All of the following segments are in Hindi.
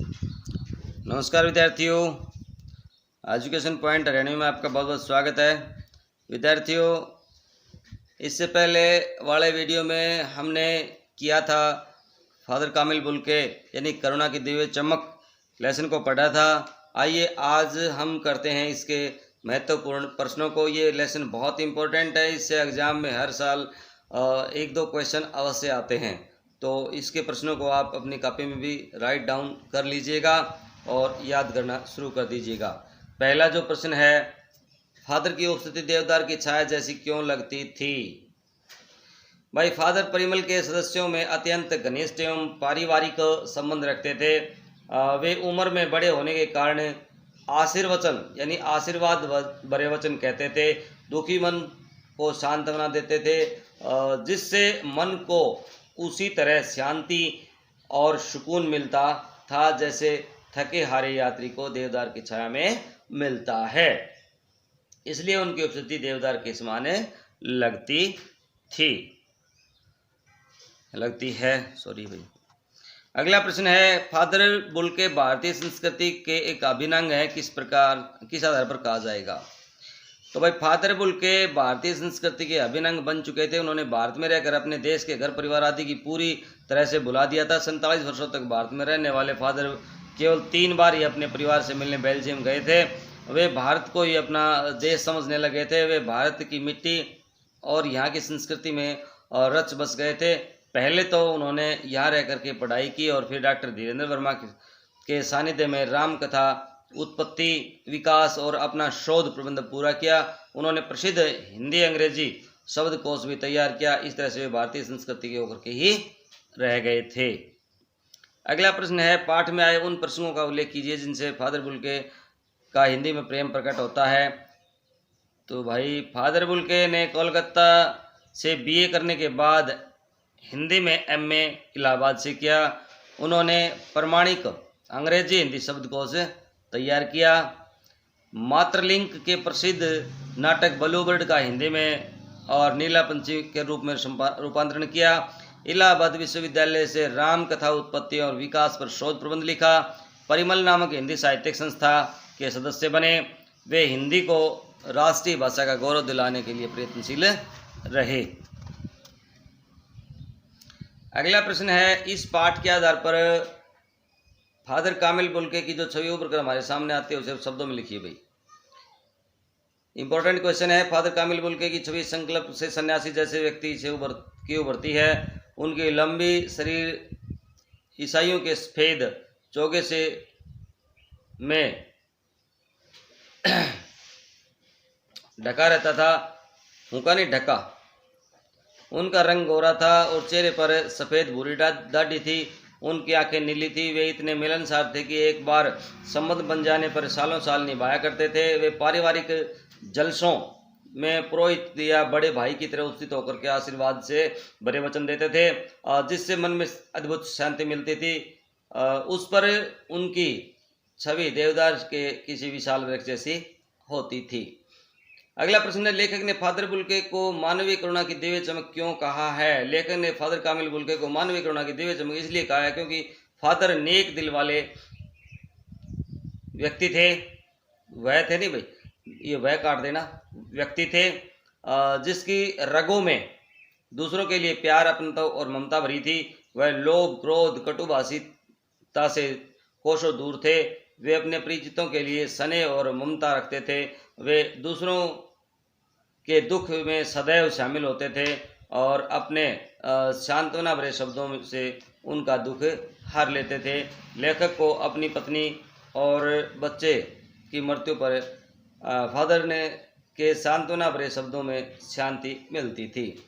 नमस्कार विद्यार्थियों, एजुकेशन पॉइंट अकेडमी में आपका बहुत बहुत स्वागत है। विद्यार्थियों, इससे पहले वाले वीडियो में हमने किया था फादर कामिल बुल्के यानी करुणा की दिव्य चमक लेसन को पढ़ा था। आइए आज हम करते हैं इसके महत्वपूर्ण प्रश्नों को। ये लेसन बहुत इम्पोर्टेंट है, इससे एग्ज़ाम में हर साल एक दो क्वेश्चन अवश्य आते हैं। तो इसके प्रश्नों को आप अपनी कॉपी में भी राइट डाउन कर लीजिएगा और याद करना शुरू कर दीजिएगा। पहला जो प्रश्न है, फादर की उपस्थिति देवदार की छाया जैसी क्यों लगती थी? भाई, फादर परिमल के सदस्यों में अत्यंत घनिष्ठ एवं पारिवारिक संबंध रखते थे। वे उम्र में बड़े होने के कारण आशीर्वचन यानी आशीर्वाद भरे वचन कहते थे। दुखी मन को सांत्वना देते थे, जिससे मन को उसी तरह शांति और सुकून मिलता था जैसे थके हारे यात्री को देवदार की छाया में मिलता है। इसलिए उनकी उपस्थिति देवदार के समान लगती है। सॉरी भाई। अगला प्रश्न है, फादर बुल्के भारतीय संस्कृति के एक अभिन्न अंग है, किस आधार पर कहा जाएगा? तो भाई, फादर बुल्के भारतीय संस्कृति के अभिन्न अंग बन चुके थे। उन्होंने भारत में रहकर अपने देश के घर परिवार आदि की पूरी तरह से भुला दिया था। 47 वर्षों तक भारत में रहने वाले फादर केवल 3 बार ही अपने परिवार से मिलने बेल्जियम गए थे। वे भारत को ही अपना देश समझने लगे थे। वे भारत की मिट्टी और यहाँ की संस्कृति में रच बस गए थे। पहले तो उन्होंने यहाँ रह कर के पढ़ाई की और फिर डॉक्टर धीरेन्द्र वर्मा के सानिध्य में राम कथा, उत्पत्ति, विकास और अपना शोध प्रबंध पूरा किया। उन्होंने प्रसिद्ध हिंदी अंग्रेजी शब्दकोश भी तैयार किया। इस तरह से वे भारतीय संस्कृति के होकर के ही रह गए थे। अगला प्रश्न है, पाठ में आए उन प्रसंगों का उल्लेख कीजिए जिनसे फादर बुल्के का हिंदी में प्रेम प्रकट होता है। तो भाई, फादर बुल्के ने कोलकाता से बीए करने के बाद हिंदी में एमए इलाहाबाद से किया। उन्होंने प्रमाणिक अंग्रेजी हिंदी शब्दकोश तैयार किया। मातृलिंग के प्रसिद्ध नाटक ब्लूबर्ड का हिंदी में और नीला पंछी के रूप में रूपांतरण किया। इलाहाबाद विश्वविद्यालय से राम कथा, उत्पत्ति और विकास पर शोध प्रबंध लिखा। परिमल नामक हिंदी साहित्यिक संस्था के सदस्य बने। वे हिंदी को राष्ट्रीय भाषा का गौरव दिलाने के लिए प्रयत्नशील रहे। अगला प्रश्न है, इस पाठ के आधार पर फादर कामिल बुल्के की जो छवि उभर कर हमारे सामने आती है उसे शब्दों में लिखिए। भाई, इंपॉर्टेंट क्वेश्चन है। फादर कामिल बुल्के की छवि संकल्प से सन्यासी जैसे व्यक्ति से उभरती है। उनकी लंबी शरीर ईसाइयों के सफेद चोगे से में ढका रहता था, मुंह नहीं ढका। उनका रंग गोरा था और चेहरे पर सफ़ेद भूरी दाढ़ी थी। उनकी आंखें नीली थी। वे इतने मिलनसार थे कि एक बार संबंध बन जाने पर सालों साल निभाया करते थे। वे पारिवारिक जलसों में पुरोहित या बड़े भाई की तरह उपस्थित होकर के आशीर्वाद से भरे वचन देते थे, जिससे मन में अद्भुत शांति मिलती थी। उस पर उनकी छवि देवदार के किसी विशाल वृक्ष जैसी होती थी। अगला प्रश्न है, लेखक ने फादर बुल्के को मानवीय करुणा की दिव्य चमक क्यों कहा है? लेखक ने फादर कामिल बुल्के को मानवीय करुणा की दिव्य चमक इसलिए कहा है क्योंकि फादर नेक दिल वाले व्यक्ति थे। वह थे नहीं भाई, ये वह काट देना, व्यक्ति थे जिसकी रगों में दूसरों के लिए प्यार, अपनता और ममता भरी थी। वह लोभ, क्रोध, कटुभाषिता से कोसों दूर थे। वे अपने परिचितों के लिए स्नेह और ममता रखते थे। वे दूसरों के दुख में सदैव शामिल होते थे और अपने सांत्वना भरे शब्दों से उनका दुख हर लेते थे। लेखक को अपनी पत्नी और बच्चे की मृत्यु पर फादर के सांत्वना भरे शब्दों में शांति मिलती थी।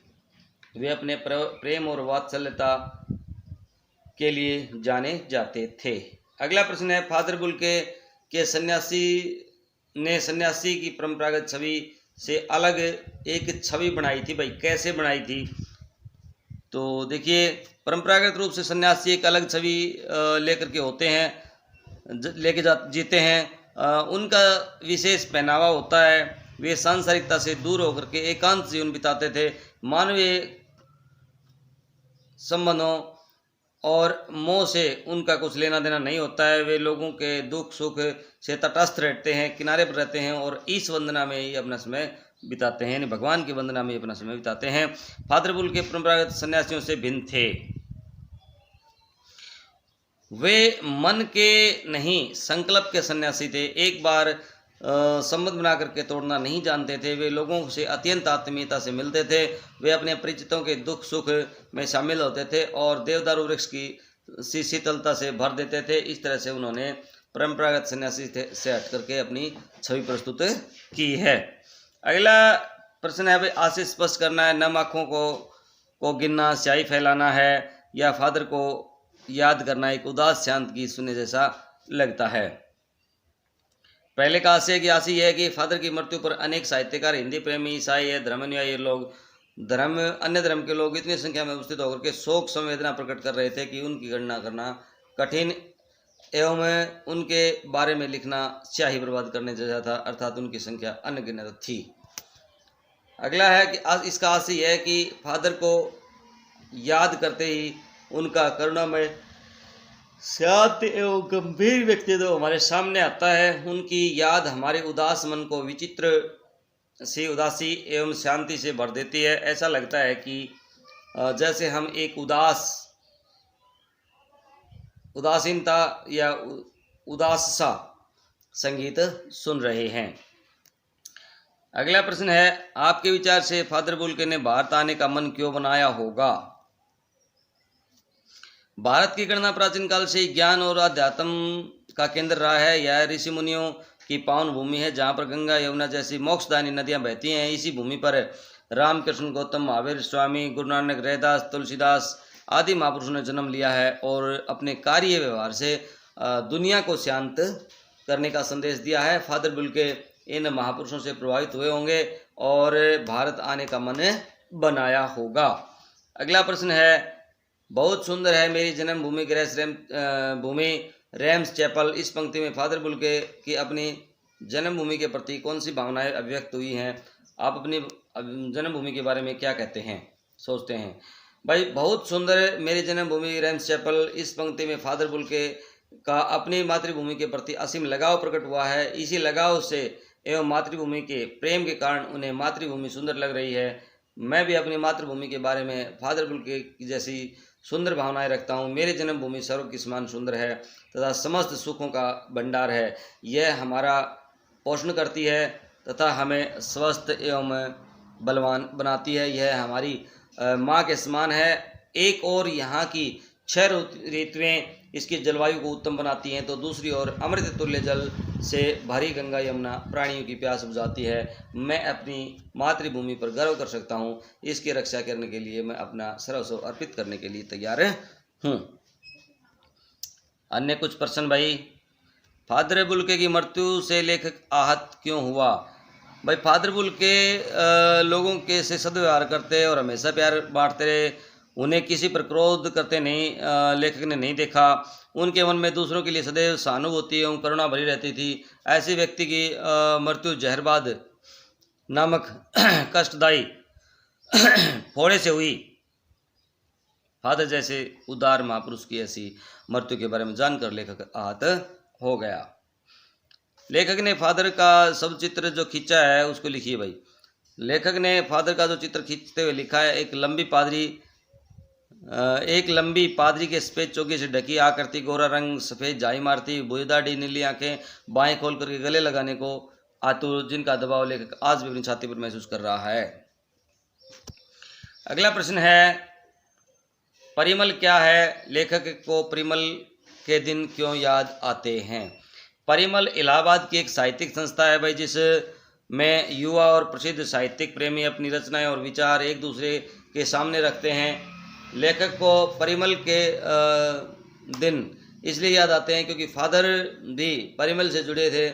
वे अपने प्रेम और वात्सल्यता के लिए जाने जाते थे। अगला प्रश्न है, फादर बुल्के के सन्यासी की परंपरागत छवि से अलग एक छवि बनाई थी। भाई, कैसे बनाई थी? तो देखिए, परंपरागत रूप से सन्यासी एक अलग छवि लेकर के होते हैं, जीते हैं। उनका विशेष पहनावा होता है। वे सांसारिकता से दूर होकर के एकांत जीवन बिताते थे। मानवीय संबंधों और मोह से उनका कुछ लेना देना नहीं होता है। वे लोगों के दुख सुख से तटस्थ रहते हैं, किनारे पर रहते हैं और इस वंदना में ही अपना समय बिताते हैं, यानी भगवान की वंदना में अपना समय बिताते हैं। फादर बुल के परंपरागत सन्यासियों से भिन्न थे। वे मन के नहीं संकल्प के सन्यासी थे। एक बार संबंध बना करके तोड़ना नहीं जानते थे। वे लोगों से अत्यंत आत्मीयता से मिलते थे। वे अपने परिचितों के दुख सुख में शामिल होते थे और देवदारू वृक्ष की शीतलता से भर देते थे। इस तरह से उन्होंने परंपरागत सन्यासी से हट करके अपनी छवि प्रस्तुत की है। अगला प्रश्न है भाई, आशय स्पष्ट करना है, नम आँखों को गिनना, स्याही फैलाना है या फादर को याद करना एक उदास शांत गीत सुनने जैसा लगता है। पहले का आशय की आशय यह है कि फादर की मृत्यु पर अनेक साहित्यकार, हिंदी प्रेमी, ईसाई है, धर्मानुयायी लोग, अन्य धर्म के लोग इतनी संख्या में उपस्थित होकर के शोक संवेदना प्रकट कर रहे थे कि उनकी गणना करना कठिन एवं उनके बारे में लिखना स्याही बर्बाद करने जैसा था, अर्थात उनकी संख्या अनगिनत थी। अगला है कि आज इसका आशय यह है कि फादर को याद करते ही उनका करुणामय, शांत एवं गंभीर व्यक्तित्व हमारे सामने आता है। उनकी याद हमारे उदास मन को विचित्र सी उदासी एवं शांति से भर देती है। ऐसा लगता है कि जैसे हम एक उदासीनता या उदास सा संगीत सुन रहे हैं। अगला प्रश्न है, आपके विचार से फादर बुल्के ने भारत आने का मन क्यों बनाया होगा? भारत की गणना प्राचीन काल से ज्ञान और अध्यात्म का केंद्र रहा है। यह ऋषि मुनियों की पावन भूमि है, जहाँ पर गंगा यमुना जैसी मोक्षदायिनी नदियाँ बहती हैं। इसी भूमि पर रामकृष्ण, गौतम, महावीर स्वामी, गुरु नानक, रैदास, तुलसीदास आदि महापुरुषों ने जन्म लिया है और अपने कार्य व्यवहार से दुनिया को शांत करने का संदेश दिया है। फादर बुल्के इन महापुरुषों से प्रभावित हुए होंगे और भारत आने का मन बनाया होगा। अगला प्रश्न है, बहुत सुंदर है मेरी जन्मभूमि भूमि रेम्स चैपल। इस पंक्ति में फादर बुल्के की अपनी जन्मभूमि के प्रति कौन सी भावनाएं अभिव्यक्त हुई हैं? आप अपनी जन्मभूमि के बारे में क्या कहते हैं, सोचते हैं? भाई, बहुत सुंदर मेरी जन्मभूमि रेम्स चैपल, इस पंक्ति में फादर बुल्के का अपनी मातृभूमि के प्रति असीम लगाव प्रकट हुआ है। इसी लगाव से एवं मातृभूमि के प्रेम के कारण उन्हें मातृभूमि सुंदर लग रही है। मैं भी अपनी मातृभूमि के बारे में फादर बुल्के की जैसी सुंदर भावनाएं रखता हूँ। मेरी जन्मभूमि सर्व के समान सुंदर है तथा समस्त सुखों का भंडार है। यह हमारा पोषण करती है तथा हमें स्वस्थ एवं बलवान बनाती है। यह हमारी माँ के समान है। एक और यहाँ की 6 ऋतुएं इसकी जलवायु को उत्तम बनाती हैं, तो दूसरी ओर अमृत तुल्य जल से भरी गंगा यमुना प्राणियों की प्यास बुझाती है। मैं अपनी मातृभूमि पर गर्व कर सकता हूँ। इसकी रक्षा करने के लिए मैं अपना सर्वस्व अर्पित करने के लिए तैयार हूँ। अन्य कुछ प्रश्न भाई, फादर बुल्के की मृत्यु से लेखक आहत क्यों हुआ? भाई, फादर बुल्के लोगों के से सदव्यवहार करते और हमेशा प्यार बांटते रहे। उन्हें किसी पर क्रोध करते नहीं लेखक ने नहीं देखा। उनके मन में दूसरों के लिए सदैव सहानुभूति एवं करुणा भरी रहती थी। ऐसे व्यक्ति की मृत्यु जहरबाद नामक कष्टदायी फोड़े से हुई। फादर जैसे उदार महापुरुष की ऐसी मृत्यु के बारे में जानकर लेखक आहत हो गया। लेखक ने फादर का सब चित्र जो खींचा है उसको लिखिए भाई। लेखक ने फादर का जो चित्र खींचते हुए लिखा है, एक लंबी पादरी के सफ़ेद चोगे से ढकी आकृति, गोरा रंग, सफ़ेद जाई मारती, बुईदाढ़ी, नीली आंखें, बाएं खोल करके गले लगाने को आतुर, जिनका दबाव लेखक आज भी अपनी छाती पर महसूस कर रहा है। अगला प्रश्न है, परिमल क्या है? लेखक को परिमल के दिन क्यों याद आते हैं? परिमल इलाहाबाद की एक साहित्यिक संस्था है भाई, जिसमें युवा और प्रसिद्ध साहित्यिक प्रेमी अपनी रचनाएं और विचार एक दूसरे के सामने रखते हैं। लेखक को परिमल के दिन इसलिए याद आते हैं क्योंकि फादर भी परिमल से जुड़े थे।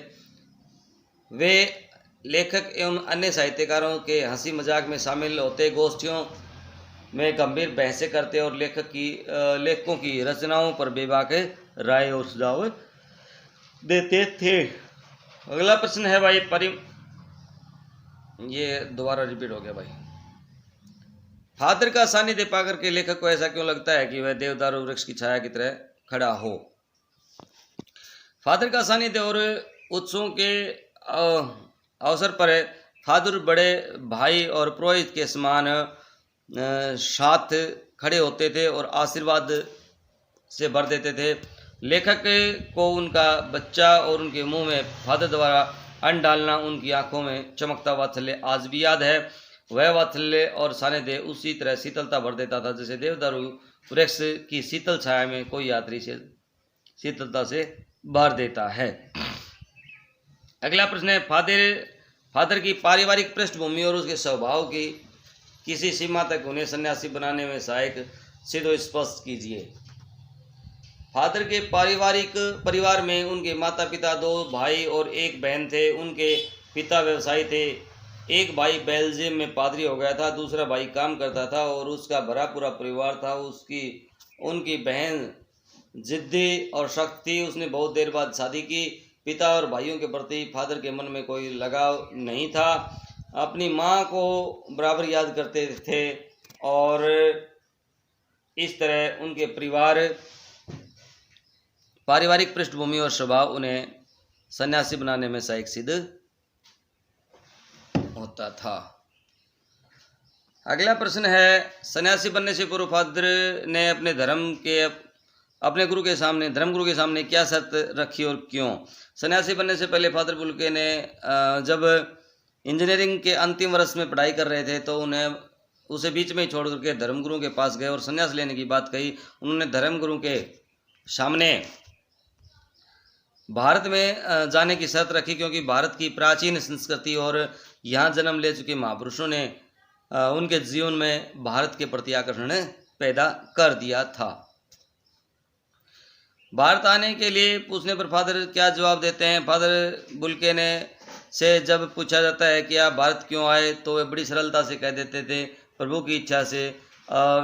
वे लेखक एवं अन्य साहित्यकारों के हंसी मजाक में शामिल होते, गोष्ठियों में गंभीर बहसें करते और लेखकों की रचनाओं पर बेबाक राय और सुझाव देते थे। अगला प्रश्न है भाई, ये दोबारा रिपीट हो गया भाई। फादर का सानिध्य पाकर के लेखक को ऐसा क्यों लगता है कि वह देवदारू वृक्ष की छाया की तरह खड़ा हो? फादर का सानिध्य और उत्सवों के अवसर पर फादर बड़े भाई और पुरोहित के समान साथ खड़े होते थे और आशीर्वाद से भर देते थे। लेखक को उनका बच्चा और उनके मुंह में फादर द्वारा अन्न डालना, उनकी आंखों में चमकता वात्सल्य आज भी याद है। वह वात्सल्य और सानिध्य उसी तरह शीतलता भर देता था जैसे देवदारू वृक्ष की शीतल छाया में कोई यात्री से शीतलता से भर देता है। अगला प्रश्न है, फादर की पारिवारिक पृष्ठभूमि और उसके स्वभाव की किसी सीमा तक उन्हें सन्यासी बनाने में सहायक सिद्ध स्पष्ट कीजिए। फादर के परिवार में उनके माता पिता, 2 भाई और 1 बहन थे। उनके पिता व्यवसायी थे। एक भाई बेल्जियम में पादरी हो गया था, दूसरा भाई काम करता था और उसका भरा पूरा परिवार था। उनकी बहन जिद्दी और सख्त थी। उसने बहुत देर बाद शादी की। पिता और भाइयों के प्रति फादर के मन में कोई लगाव नहीं था। अपनी माँ को बराबर याद करते थे और इस तरह उनके पारिवारिक पृष्ठभूमि और स्वभाव उन्हें सन्यासी बनाने में सहायक सिद्ध होता था। अगला प्रश्न है, सन्यासी बनने से पूर्व फादर ने अपने गुरु के सामने क्या शर्त रखी और क्यों? सन्यासी बनने से पहले फादर बुल्के ने जब इंजीनियरिंग के अंतिम वर्ष में पढ़ाई कर रहे थे तो उसे बीच में ही छोड़ करके धर्मगुरु के पास गए और संन्यास लेने की बात कही। उन्होंने धर्मगुरु के सामने भारत में जाने की शर्त रखी क्योंकि भारत की प्राचीन संस्कृति और यहाँ जन्म ले चुके महापुरुषों ने उनके जीवन में भारत के प्रति आकर्षण पैदा कर दिया था। भारत आने के लिए पूछने पर फादर क्या जवाब देते हैं? फादर बुल्के से जब पूछा जाता है कि आप भारत क्यों आए तो वे बड़ी सरलता से कह देते थे, प्रभु की इच्छा से।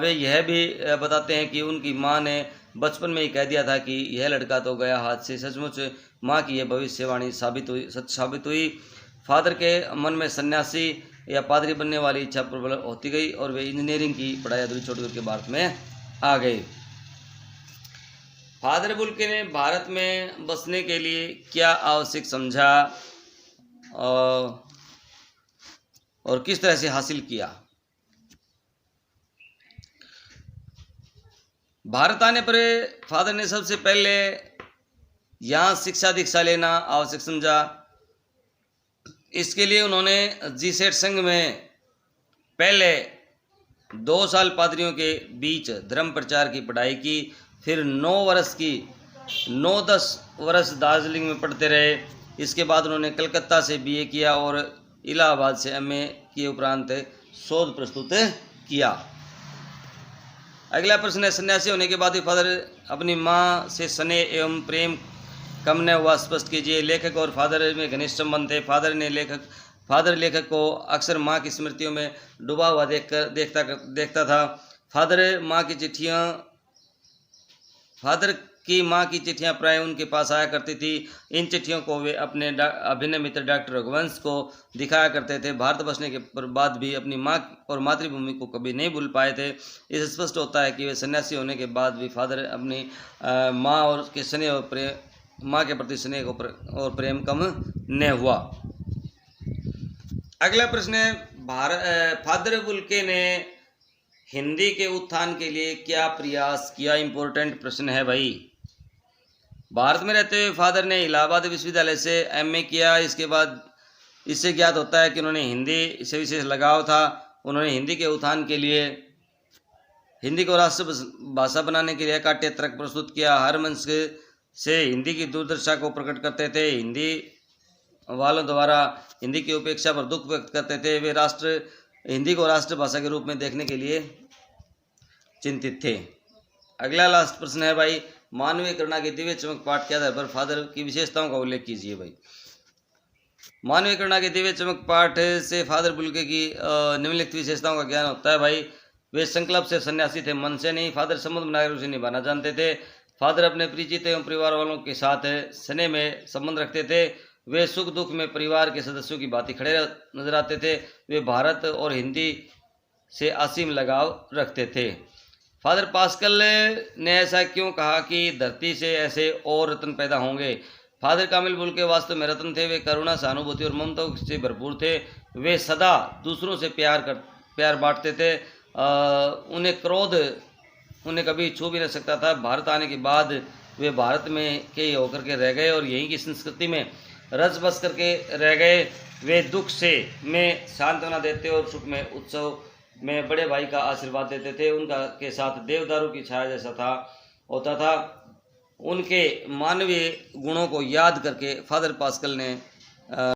वे यह भी बताते हैं कि उनकी माँ ने बचपन में ही कह दिया था कि यह लड़का तो गया हाथ से। सचमुच माँ की यह भविष्यवाणी सच साबित हुई। फादर के मन में सन्यासी या पादरी बनने वाली इच्छा प्रबल होती गई और वे इंजीनियरिंग की पढ़ाई अधूरी छोड़ करके भारत में आ गए। फादर बुल्के ने भारत में बसने के लिए क्या आवश्यक समझा और किस तरह से हासिल किया? भारत आने पर फादर ने सबसे पहले यहाँ शिक्षा दीक्षा लेना आवश्यक समझा। इसके लिए उन्होंने जीसेट संघ में पहले 2 साल पादरियों के बीच धर्म प्रचार की पढ़ाई की, फिर 9-10 वर्ष दार्जिलिंग में पढ़ते रहे। इसके बाद उन्होंने कलकत्ता से बीए किया और इलाहाबाद से एमए के उपरांत शोध प्रस्तुत किया। अगला प्रश्न है, सन्यासी होने के बाद भी फादर अपनी माँ से स्नेह एवं प्रेम कम न हुआ, स्पष्ट कीजिए। लेखक और फादर में घनिष्ठ संबंध थे। फादर लेखक को अक्सर माँ की स्मृतियों में डूबा हुआ देखता था। फादर की माँ की चिट्ठियाँ प्राय उनके पास आया करती थी। इन चिट्ठियों को वे अपने अभिनय मित्र डॉक्टर रघुवंश को दिखाया करते थे। भारत बसने के बाद भी अपनी माँ और मातृभूमि को कभी नहीं भूल पाए थे। इससे स्पष्ट होता है कि वे सन्यासी होने के बाद भी फादर अपनी माँ और के स्नेह और माँ के प्रति स्नेह और प्रेम कम न हुआ। अगला प्रश्न है, फादर बुल्के ने हिंदी के उत्थान के लिए क्या प्रयास किया? इंपॉर्टेंट प्रश्न है भाई। भारत में रहते हुए फादर ने इलाहाबाद विश्वविद्यालय से एमए किया। इसके बाद इससे ज्ञात होता है कि उन्होंने हिंदी से विशेष लगाव था। उन्होंने हिंदी के उत्थान के लिए हिंदी को राष्ट्र भाषा बनाने के लिए काट्य तर्क प्रस्तुत किया। हर मंच से हिंदी की दुर्दशा को प्रकट करते थे। हिंदी वालों द्वारा हिंदी की उपेक्षा पर दुख व्यक्त करते थे। वे हिंदी को राष्ट्रभाषा के रूप में देखने के लिए चिंतित थे। अगला लास्ट प्रश्न है भाई, मानवीय करुणा के दिव्य चमक पाठ के आधार पर फादर की विशेषताओं का उल्लेख कीजिए भाई। मानवीय करुणा के दिव्य चमक पाठ से फादर बुल्के की निम्नलिखित विशेषताओं का ज्ञान होता है भाई। वे संकल्प से सन्यासी थे, मन से नहीं। फादर संबंध बनाकर उसे निभाना जानते थे। फादर अपने परिचित एवं परिवार वालों के साथ स्नेह में संबंध रखते थे। वे सुख दुख में परिवार के सदस्यों की बातें खड़े नजर आते थे। वे भारत और हिंदी से असीम लगाव रखते थे। फादर पास्कल ने ऐसा क्यों कहा कि धरती से ऐसे और रत्न पैदा होंगे? फादर कामिल बुल के वास्तव में रत्न थे। वे करुणा, सहानुभूति और ममता से भरपूर थे। वे सदा दूसरों से प्यार बांटते थे। उन्हें क्रोध उन्हें कभी छू भी नहीं सकता था। भारत आने के बाद वे भारत में के होकर के रह गए और यहीं की संस्कृति में रच बस करके रह गए। वे दुख से में सांत्वना देते और सुख में उत्सव में बड़े भाई का आशीर्वाद देते थे। उनका के साथ देवदारू की छाया जैसा होता था। उनके मानवीय गुणों को याद करके फादर पास्कल ने